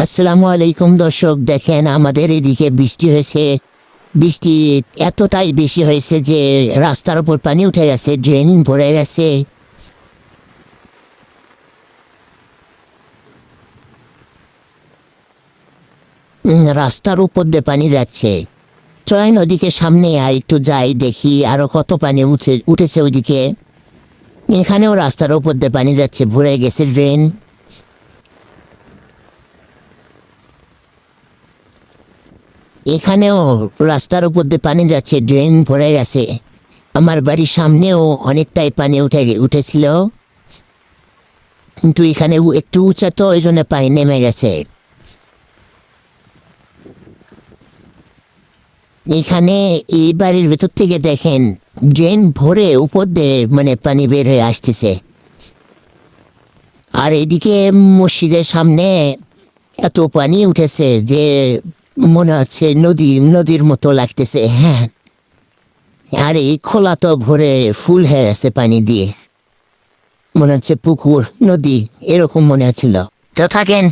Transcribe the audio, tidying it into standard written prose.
আসসালামু আলাইকুম দর্শক, দেখেন আমাদের এদিকে বৃষ্টি হয়েছে। বৃষ্টি এতটাই বেশি হয়েছে যে রাস্তার উপর পানি উঠে গেছে, ড্রেন ভরে গেছে। রাস্তার উপর দিয়ে পানি যাচ্ছে। চয়ন ওদিকে সামনে আর একটু যাই, দেখি আরো কত পানি উঠেছে ওইদিকে। এখানেও রাস্তার উপর দিয়ে পানি যাচ্ছে, ভরে গেছে ড্রেন। এখানেও রাস্তার উপর দিয়ে পানি যাচ্ছে, ড্রেন ভরে গেছে। আমার বাড়ির সামনেও অনেকটাই পানি উঠেছিল, কিন্তু এখানে একটু উঁচা তো, ওই জন্য পানি নেমে গেছে। এখানে এই বাড়ির ভেতর থেকে দেখেন ড্রেন ভরে উপর দিয়ে পানি বের হয়ে আসতেছে। আর এদিকে মসজিদের সামনে এত পানি উঠেছে যে মনে হচ্ছে নদীর মতো লাগতেছে। হ্যাঁ, আর এই খোলা তো ভরে ফুল হয়ে গেছে পানি দিয়ে, মনে হচ্ছে পুকুর নদী এরকম মনে হচ্ছিল। তো থাকেন।